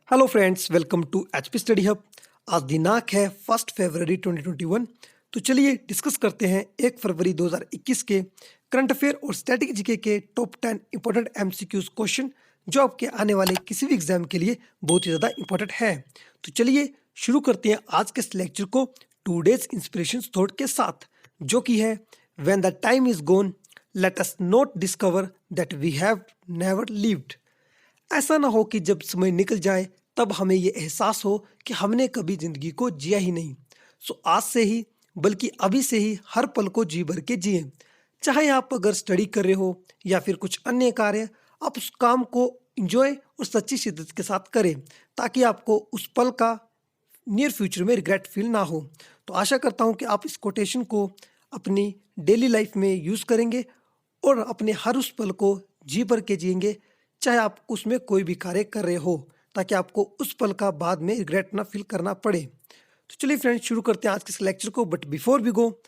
Hello friends, welcome to HP study hub. आज दिनांक है 1 फरवरी 2021। तो चलिए डिस्कस करते हैं 1 फरवरी 2021 के करंट अफेयर और स्टैटिक जीके के टॉप 10 इंपॉर्टेंट एमसीक्यूज क्वेश्चन जो आपके आने वाले किसी भी एग्जाम के लिए बहुत ही ज़्यादा इंपॉर्टेंट है। तो चलिए शुरू करते हैं आज के इस लेक्चर को टू डेज इंस्पिरेशन थॉट के साथ, जो कि है when the time is gone let us not discover that we have never lived. ऐसा ना हो कि जब समय निकल जाए तब हमें ये एहसास हो कि हमने कभी जिंदगी को जिया ही नहीं। सो आज से ही, बल्कि अभी से ही हर पल को जी भर के जिए। चाहे आप अगर स्टडी कर रहे हो या फिर कुछ अन्य कार्य, आप उस काम को इंजॉय और सच्ची शिद्दत के साथ करें ताकि आपको उस पल का नियर फ्यूचर में रिग्रेट फील ना हो। तो आशा करता हूँ कि आप इस कोटेशन को अपनी डेली लाइफ में यूज़ करेंगे और अपने हर उस पल को जी भर के जिएंगे, चाहे आप उसमें कोई भी कार्य कर रहे हो, ताकि आपको उस पल का बाद में रिग्रेट ना फील करना पड़े। तो चलिए फ्रेंड्स, शुरू करते हैं आज के इस लेक्चर को। बट बिफोर वी गो,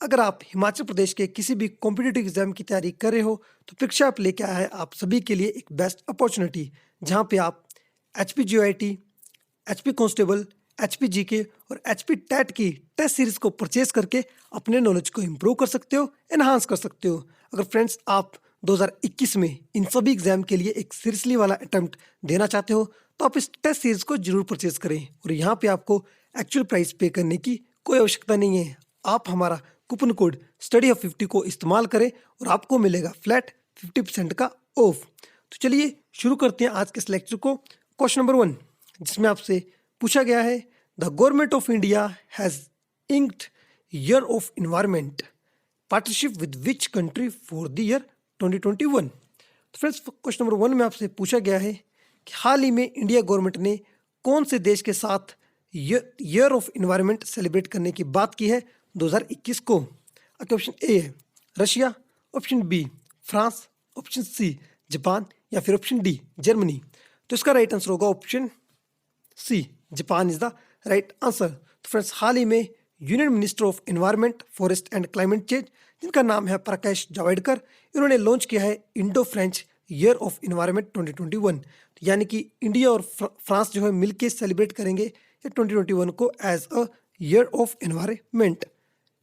अगर आप हिमाचल प्रदेश के किसी भी कॉम्पिटिटिव एग्जाम की तैयारी कर रहे हो तो परीक्षा आप लेके आया है आप सभी के लिए एक बेस्ट अपॉर्चुनिटी, जहां पे आप HP GIT, HP constable, HP GK और एचपी टेट की टेस्ट सीरीज को परचेज करके अपने नॉलेज को इंप्रूव कर सकते हो, एनहांस कर सकते हो। अगर फ्रेंड्स आप 2021 में इन सभी एग्जाम के लिए एक सीरियसली वाला अटेम्प्ट देना चाहते हो तो आप इस टेस्ट सीरीज को जरूर परचेज करें। और यहाँ पे आपको एक्चुअल प्राइस पे करने की कोई आवश्यकता नहीं है। आप हमारा कूपन कोड स्टडी ऑफ 50 को इस्तेमाल करें और आपको मिलेगा फ्लैट 50% का ऑफ। तो चलिए शुरू करते हैं आज के इस लेक्चर को। क्वेश्चन नंबर 1, जिसमें आपसे पूछा गया है, the government of India has inked year of environment partnership with which country for the year 2021। तो फ्रेंड्स, क्वेश्चन नंबर 1 में आपसे पूछा गया है कि हाल ही में इंडिया गवर्नमेंट ने कौन से देश के साथ ईयर ऑफ एनवायरनमेंट सेलिब्रेट करने की बात की है 2021 को। आपके ऑप्शन ए है Russia, option B France, option C Japan या फिर ऑप्शन डी जर्मनी। तो इसका राइट आंसर होगा option C, Japan is the right answer. तो फ्रेंड्स, हाल ही में union minister of environment, forest and climate change, जिनका नाम है प्रकाश जावड़ेकर, इन्होंने लॉन्च किया है Indo French year of environment 2021। यानी कि इंडिया और फ्रांस जो है मिलके सेलिब्रेट करेंगे ये 2021 को as a year of environment.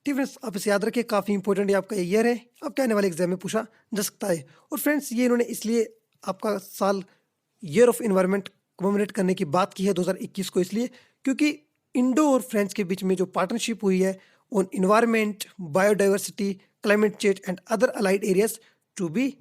ठीक फ्रेंड्स, आप इसे याद रखिए, काफ़ी इंपॉर्टेंट ये आपका ईयर है, आपके आने वाले एग्जाम में पूछा जा सकता है। और फ्रेंड्स, ये इन्होंने इसलिए आपका साल ईयर ऑफ एनवायरनमेंट कमेमोरेट करने की बात की है 2021 को, इसलिए क्योंकि इंडो और फ्रेंच के बीच में जो पार्टनरशिप हुई है on environment, biodiversity, climate change and other allied areas to be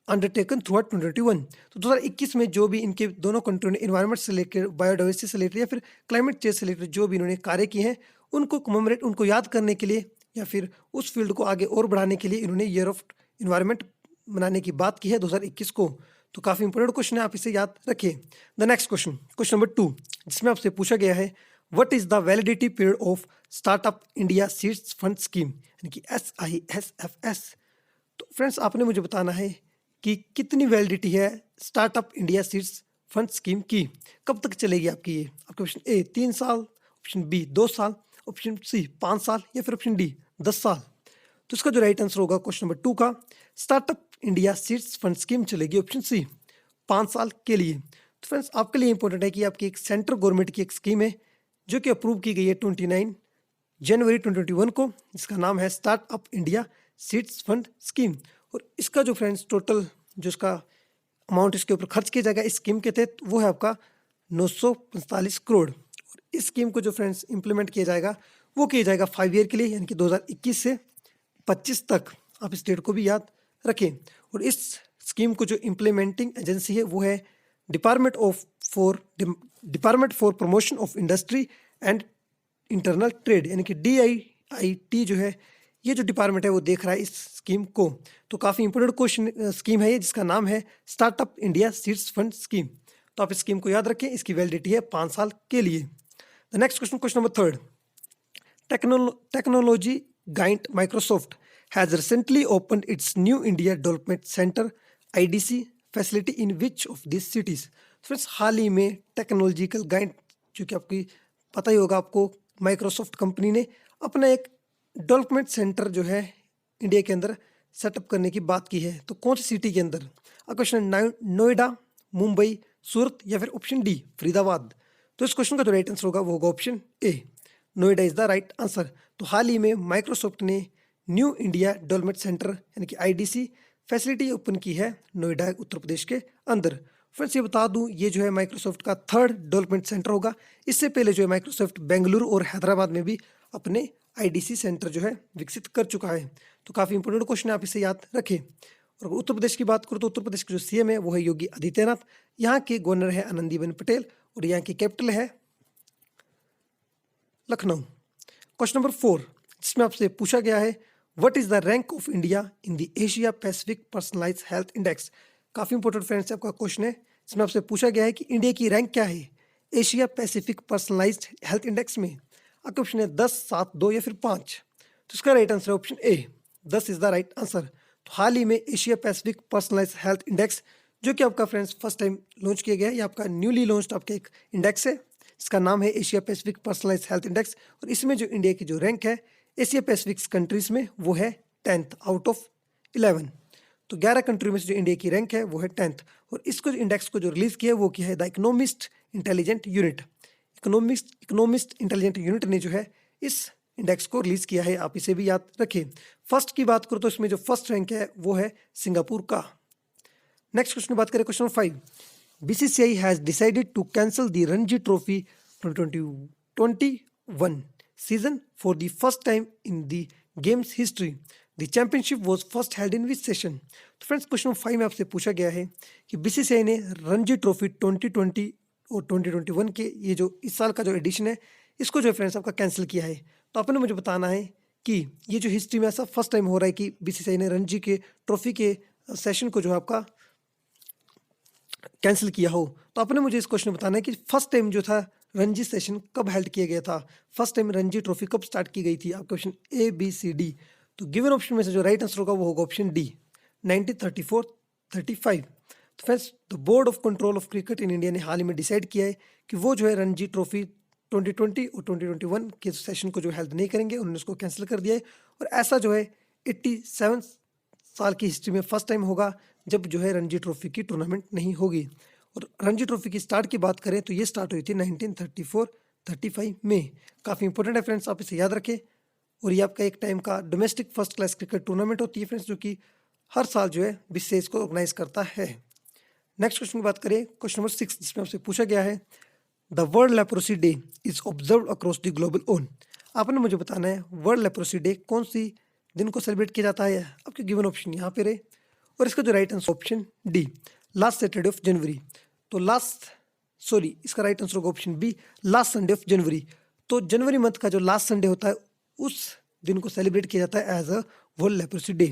undertaken throughout 2021। तो 2021 में जो भी इनके दोनों कंट्रियों ने एनवायरनमेंट से लेकर, बायोडाइवर्सिटी से लेकर या फिर क्लाइमेट चेंज से लेकर जो भी इन्होंने कार्य किए हैं, उनको कमेमोरेट, उनको याद करने के लिए या फिर उस फील्ड को आगे और बढ़ाने के लिए इन्होंने ईयर ऑफ एनवायरनमेंट मनाने की बात की है 2021 को। तो काफ़ी इंपॉर्टेंट क्वेश्चन है, आप इसे याद रखिए। The next question, question number 2, जिसमें आपसे पूछा गया है, what is the validity period of startup India seeds fund scheme, यानी कि SISFS। तो फ्रेंड्स, आपने मुझे बताना है कि कितनी वैलिडिटी है startup India seeds fund scheme की, कब तक चलेगी आपकी ये। आपके ऑप्शन ए 3 साल, ऑप्शन बी 2 साल, ऑप्शन सी 5 साल या फिर ऑप्शन डी 10 साल। तो इसका जो राइट आंसर होगा क्वेश्चन नंबर 2 का, startup India seeds fund scheme चलेगी ऑप्शन सी 5 साल के लिए। तो फ्रेंड्स, आपके लिए इंपॉर्टेंट है कि आपकी एक सेंट्रल गवर्नमेंट की एक स्कीम है जो कि अप्रूव की गई है 29 जनवरी 2021 को, जिसका नाम है startup India seeds fund scheme. और इसका जो फ्रेंड्स टोटल जो इसका अमाउंट इसके ऊपर खर्च किया जाएगा इस स्कीम के तहत, वो है आपका 945 करोड़। और इस स्कीम को जो फ्रेंड्स इंप्लीमेंट किया जाएगा वो किया जाएगा 5 ईयर के लिए, यानी कि 2021 से 25 तक। आप इस डेट को भी याद रखें। और इस स्कीम को जो इम्प्लीमेंटिंग एजेंसी है वो है department for promotion of industry and internal trade, यानी कि DIIT जो है, ये जो डिपार्टमेंट है वो देख रहा है इस स्कीम को। तो काफ़ी इंपॉर्टेंट क्वेश्चन स्कीम है ये, जिसका नाम है startup India seeds fund scheme. तो आप इस स्कीम को याद रखें, इसकी वैलिडिटी है 5 साल के लिए। The next question, question number 3, technology giant Microsoft has recently opened its new India Development Center IDC facility in which of these cities। Friends, हाल ही में टेक्नोलॉजिकल गाइंट, जो कि आपकी पता ही होगा आपको, माइक्रोसॉफ्ट कंपनी ने अपना एक डेवलपमेंट सेंटर जो है इंडिया के अंदर सेटअप करने की बात की है। तो कौन सी सिटी के अंदर? क्वेश्चन, नोएडा, मुंबई, सूरत या फिर ऑप्शन डी फरीदाबाद। तो इस क्वेश्चन का जो राइट आंसर होगा वो होगा option A, Noida is the right answer. तो हाल ही में माइक्रोसॉफ्ट ने न्यू इंडिया डेवलपमेंट सेंटर यानी कि आईडीसी फैसिलिटी ओपन की है नोएडा उत्तर प्रदेश के अंदर। फ्रेंड्स ये बता दूं ये जो है माइक्रोसॉफ्ट का थर्ड डेवलपमेंट सेंटर होगा। इससे पहले जो है माइक्रोसॉफ्ट बेंगलुरु और हैदराबाद में भी अपने आईडीसी सेंटर जो है विकसित कर चुका है। तो काफ़ी इंपॉर्टेंट क्वेश्चन है, आप इसे याद रखें। और अगर उत्तर प्रदेश की बात करूँ तो उत्तर प्रदेश के जो सीएम है वो है योगी आदित्यनाथ, यहाँ के गवर्नर है आनंदीबेन पटेल और यहाँ की कैपिटल है लखनऊ। क्वेश्चन नंबर 4 जिसमें आपसे पूछा गया है what is the rank of India in the Asia Pacific personalised health index. काफ़ी इंपॉर्टेंट फ्रेंड्स आपका क्वेश्चन है, इसमें आपसे पूछा गया है कि इंडिया की रैंक क्या है Asia Pacific personalised health index में। आपके ऑप्शन है 10, 7, 2 या फिर 5। तो इसका राइट आंसर है option A, 10 is the right answer. तो हाल ही में Asia Pacific personalised health index जो कि आपका फ्रेंड्स फर्स्ट टाइम लॉन्च किया गया है, ये आपका न्यूली लॉन्च्ड आपका एक इंडेक्स है। इसका नाम है Asia Pacific personalised health index और इसमें जो इंडिया की जो रैंक है एशिया पैसिफिक कंट्रीज में वो है 10th आउट ऑफ 11। तो 11 कंट्री में से जो इंडिया की रैंक है वो है 10th। और इसको इंडेक्स को जो रिलीज किया है वो किया है the economist intelligent unit. Economist intelligent unit ने जो है इस इंडेक्स को रिलीज किया है, आप इसे भी याद रखें। फर्स्ट की बात करो तो इसमें जो फर्स्ट रैंक है वो है सिंगापुर का। नेक्स्ट क्वेश्चन की बात करें, question 5। BCCI has decided to cancel the Ranji trophy 2021 season for the first time in the game's history. The championship was first held in which session? तो फ्रेंड्स क्वेश्चन 5 में आपसे पूछा गया है कि बीसीसीआई ने रणजी ट्रॉफी 2020 और 2021 के ये जो इस साल का जो एडिशन है इसको जो फ्रेंड्स आपका कैंसिल किया है। तो आपने मुझे बताना है कि ये जो हिस्ट्री में ऐसा फर्स्ट टाइम हो रहा है कि बीसीसीआई ने रणजी के ट्रॉफी के सेशन को जो आपका कैंसिल किया हो। तो आपने मुझे इस क्वेश्चन में बताना है कि फर्स्ट टाइम जो था रणजी सेशन कब हेल्ड किया गया था, फर्स्ट टाइम रणजी ट्रॉफी कब स्टार्ट की गई थी। आपका option A, B, C, D. तो गिवन ऑप्शन में से जो राइट आंसर होगा वो होगा ऑप्शन डी, 1934-35। तो friends the board of control of cricket in India ने हाल ही में डिसाइड किया है कि वो जो है रणजी ट्रॉफी 2020 और 2021 के सेशन को जो हेल्ड नहीं करेंगे, उन्होंने उसको कैंसिल कर दिया है। और ऐसा जो है 87 साल की हिस्ट्री में फर्स्ट टाइम होगा जब जो है रणजी ट्रॉफी की टूर्नामेंट नहीं होगी। और रणजी ट्रॉफी की स्टार्ट की बात करें तो ये स्टार्ट हुई थी 1934-35 में। काफ़ी इंपॉर्टेंट है फ्रेंड्स, आप इसे याद रखें। और ये आपका एक टाइम का domestic first class cricket tournament होती है फ्रेंड्स, जो कि हर साल जो है बीसीसीआई इसको ऑर्गेनाइज करता है। नेक्स्ट क्वेश्चन की बात करें, क्वेश्चन नंबर 6 जिसमें आपसे पूछा गया है the world leprosy day is observe across the global own. आपने मुझे बताना है वर्ल्ड लेप्रोसी डे कौन सी दिन को सेलिब्रेट किया जाता है। आपके गिवन ऑप्शन यहाँ पे रहे और इसका जो right answer option D, last Saturday of January. तो इसका राइट आंसर होगा option B, last Sunday of January. तो जनवरी मंथ का जो लास्ट संडे होता है उस दिन को सेलिब्रेट किया जाता है as a world leprosy day.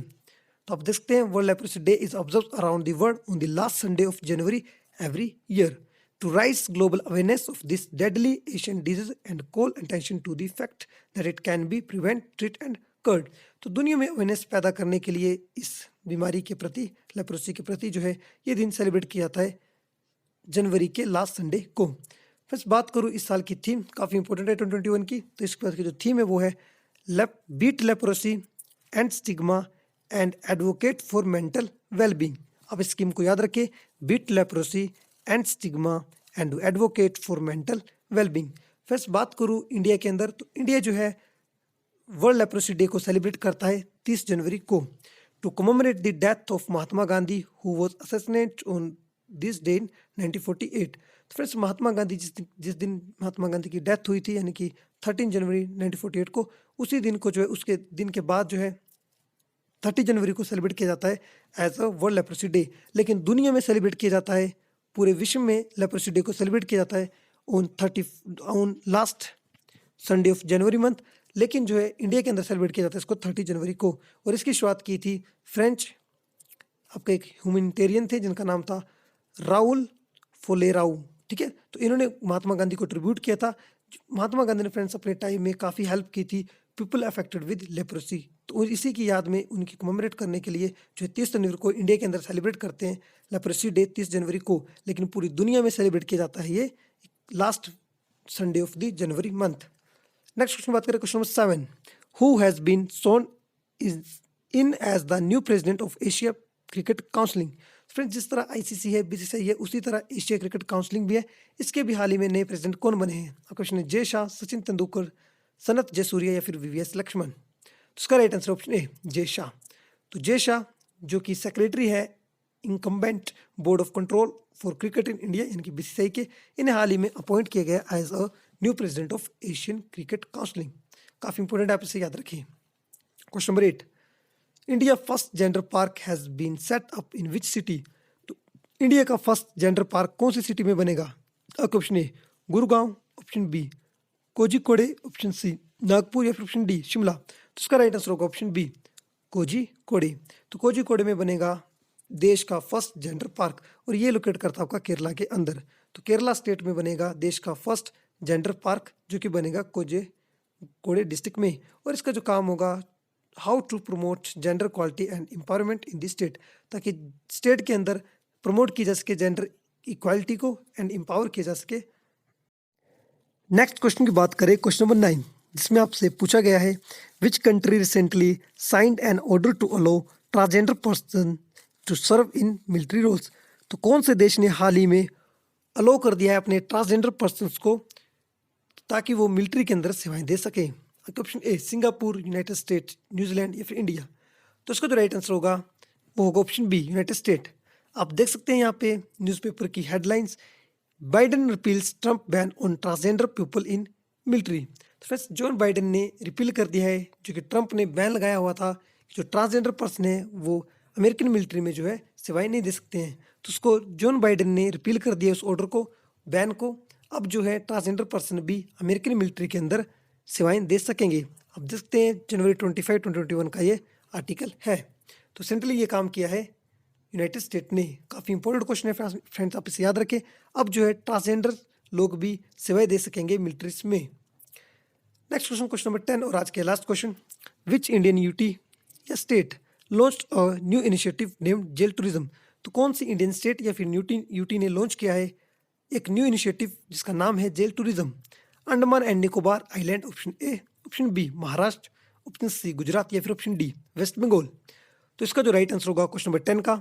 तो आप देख सकते हैं world leprosy day is observe around the world on the last Sunday of January every year to rise global awareness of this deadly Asian disease and call attention to the fact that it can be prevent, treat and cured. तो दुनिया में awareness पैदा करने के लिए इस बीमारी के प्रति, लेप्रोसी के प्रति जो है ये दिन सेलिब्रेट किया जाता है जनवरी के लास्ट संडे को। फिर बात करूँ इस साल की थीम, काफ़ी इंपॉर्टेंट है 2021 की। तो इसके बाद की जो थीम है वो है beat leprosy and stigma and advocate for mental wellbeing. आप इस स्कीम को याद रखें, beat leprosy and stigma and advocate for mental wellbeing. फिर बात करूँ इंडिया के अंदर, तो इंडिया जो है वर्ल्ड लेप्रोसी डे को सेलिब्रेट करता है 30 जनवरी को to commemorate the death of Mahatma Gandhi who was assassinated on this day in 1948। तो फ्रेंड्स महात्मा गांधी जिस दिन महात्मा गांधी की डेथ हुई थी यानी कि 13 जनवरी 1948 को, उसी दिन को जो है उसके दिन के बाद जो है 30 जनवरी को सेलिब्रेट किया जाता है as a world leprosy day. लेकिन दुनिया में सेलिब्रेट किया जाता है, पूरे विश्व में लेप्रोसी डे को सेलिब्रेट किया जाता है on last Sunday of January month. लेकिन जो है इंडिया के अंदर सेलिब्रेट किया जाता है इसको 30 जनवरी को। और इसकी शुरुआत की थी फ्रेंच आपका एक ह्यूमैनिटेरियन थे जिनका नाम था राउल फोलेराउ। ठीक है, तो इन्होंने महात्मा गांधी को ट्रिब्यूट किया था। महात्मा गांधी ने फ्रेंड्स अपने टाइम में काफ़ी हेल्प की थी पीपल अफेक्टेड विद लेप्रोसी। तो इसी की याद में उनकी कमेमोरेट करने के लिए जो 30 जनवरी को इंडिया के अंदर सेलिब्रेट करते हैं लेप्रोसी डे 30 जनवरी को। लेकिन पूरी दुनिया में सेलिब्रेट किया जाता है ये last Sunday of the January month. Next question बात करें, question number 7। Who has been sworn in as the new president of Asia cricket counselling. Friends जिस तरह आईसीसी है, बीसीसीआई है, उसी तरह एशिया क्रिकेट काउंसिलिंग भी है। इसके भी हाल ही में नए प्रेसिडेंट कौन बने हैं? आपका क्वेश्चन है जय शाह, सचिन तेंदुलकर, सनत जयसूर्या या फिर वीवीएस लक्ष्मण। तो इसका right answer option A Jay Shah. तो जय शाह जो कि सेक्रेटरी है incumbent board of control for cricket in India यानी कि बीसीसीआई के, इन्हें हाल ही में अपॉइंट किया गया as a new president of Asian cricket counselling. काफी इंपॉर्टेंट, आप इसे याद रखिए। Question number 8, India first gender park has been set up in which city. तो इंडिया का फर्स्ट जेंडर पार्क कौन सी सिटी में बनेगा? आपका option A Gurugaon, option B Kozhikode, option C Nagpur या फिर ऑप्शन डी शिमला। तो इसका राइट आंसर होगा ऑप्शन बी कोझिकोडे। तो कोझिकोडे में बनेगा देश का फर्स्ट जेंडर पार्क और ये लोकेट करता है आपका केरला के अंदर। तो केरला स्टेट में बनेगा देश का फर्स्ट जेंडर पार्क जो कि बनेगा कोझिकोडे डिस्ट्रिक्ट में। और इसका जो काम होगा how to promote gender quality and empowerment in this state, ताकि स्टेट के अंदर प्रमोट की जा सके जेंडर इक्वालिटी को एंड एम्पावर किया जा सके। नेक्स्ट क्वेश्चन की बात करें, क्वेश्चन नंबर 9, जिसमें आपसे पूछा गया है which country recently signed an order to allow transgender person to serve in military roles. तो कौन से देश ने हाल ही में अलो कर दिया है अपने ट्रांसजेंडर पर्सन्स को ताकि वो मिलिट्री के अंदर सेवाएं दे सकें? Option A Singapore, United state, New Zealand या फिर इंडिया। तो इसका जो राइट आंसर होगा वो होगा ऑप्शन बी यूनाइटेड स्टेट। आप देख सकते हैं यहाँ पे न्यूज़पेपर की headlines, Biden repeals Trump ban on transgender people in military. तो फ्रेंड्स जॉन बाइडेन ने रिपील कर दिया है जो कि ट्रंप ने बैन लगाया हुआ था कि जो ट्रांसजेंडर पर्सन है वो अमेरिकन मिलिट्री में जो है सेवाएं नहीं दे सकते हैं। तो उसको जॉन बाइडेन ने रिपील कर दिया उस ऑर्डर को, बैन को। अब जो है ट्रांसजेंडर पर्सन भी अमेरिकन मिलिट्री के अंदर सेवाएं दे सकेंगे। अब देखते हैं जनवरी 25, 2021 का ये आर्टिकल है। तो सेंट्रली ये काम किया है यूनाइटेड स्टेट ने। काफ़ी इंपॉर्टेंट क्वेश्चन है फ्रेंड्स, आप इसे याद रखें। अब जो है ट्रांसजेंडर लोग भी सेवाएं दे सकेंगे मिलिट्रीज में। नेक्स्ट क्वेश्चन, क्वेश्चन नंबर 10 और आज के last question, which Indian UT या state launched a new initiative named jail tourism. तो कौन सी इंडियन स्टेट या फिर यूटी ने लॉन्च किया है एक न्यू इनिशिएटिव जिसका नाम है jail tourism? Andaman and Nicobar island, option A, option B Maharashtra, option C Gujarat या फिर ऑप्शन डी वेस्ट बंगाल। तो इसका जो राइट आंसर होगा क्वेश्चन नंबर 10 का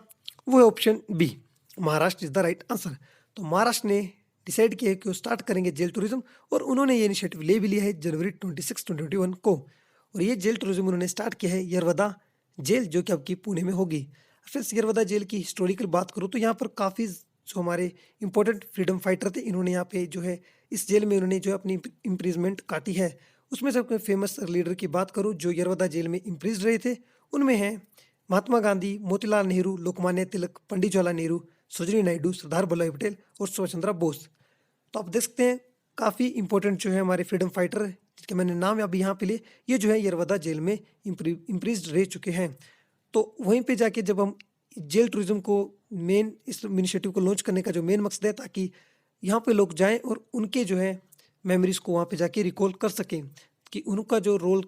वो है option B, Maharashtra is the right answer. तो महाराष्ट्र ने डिसाइड किया है कि वो स्टार्ट करेंगे जेल टूरिज्म और उन्होंने ये इनिशिएटिव ले भी लिया है जनवरी 26, 2021 को। और ये जेल टूरिज्म उन्होंने स्टार्ट किया है यरवदा जेल जो कि आपकी पुणे में होगी। फिर यरवदा जेल की हिस्टोरिकल बात करूँ तो यहाँ पर काफ़ी जो हमारे इंपॉर्टेंट फ्रीडम फाइटर थे इन्होंने यहाँ पे जो है इस जेल में उन्होंने जो अपनी इम्प्रिजमेंट काटी है। उसमें से फेमस लीडर की बात करूँ जो यरवदा जेल में इम्प्रिज रहे थे उनमें हैं महात्मा गांधी, मोतीलाल नेहरू, लोकमान्य तिलक, पंडित जवाहरलाल नेहरू, सरोजिनी नायडू, सरदार वल्लभ भाई पटेल और सुभाष चंद्र बोस। तो आप देख सकते हैं काफ़ी इंपॉर्टेंट जो है हमारे फ्रीडम फाइटर जिसके मैंने नाम अभी यहाँ पे लिए, ये जो है यरवदा जेल में इम्प्रिज रह चुके हैं। तो वहीं पे जाके जब हम जेल टूरिज्म को मेन इस इनिशिएटिव को लॉन्च करने का जो मेन मकसद है ताकि यहाँ पे लोग जाएं और उनके जो है मेमोरीज को वहाँ पे जाके रिकॉल कर सकें कि उनका जो रोल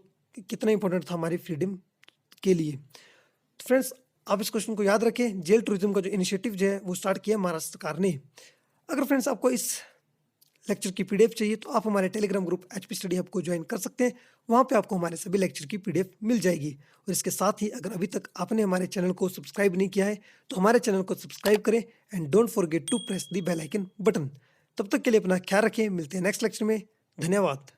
कितना इंपॉर्टेंट था हमारी फ्रीडम के लिए। तो फ्रेंड्स आप इस क्वेश्चन को याद रखें, जेल टूरिज्म का जो इनिशिएटिव जो है वो स्टार्ट किया महाराष्ट्र सरकार ने। अगर फ्रेंड्स आपको इस लेक्चर की पीडीएफ चाहिए तो आप हमारे Telegram group HP study hub को ज्वाइन कर सकते हैं। वहाँ पे आपको हमारे सभी लेक्चर की पीडीएफ मिल जाएगी। और इसके साथ ही अगर अभी तक आपने हमारे चैनल को सब्सक्राइब नहीं किया है तो हमारे चैनल को सब्सक्राइब करें and don't forget to press the bell icon button. तब तक के लिए अपना ख्याल रखें, मिलते हैं नेक्स्ट लेक्चर में। धन्यवाद।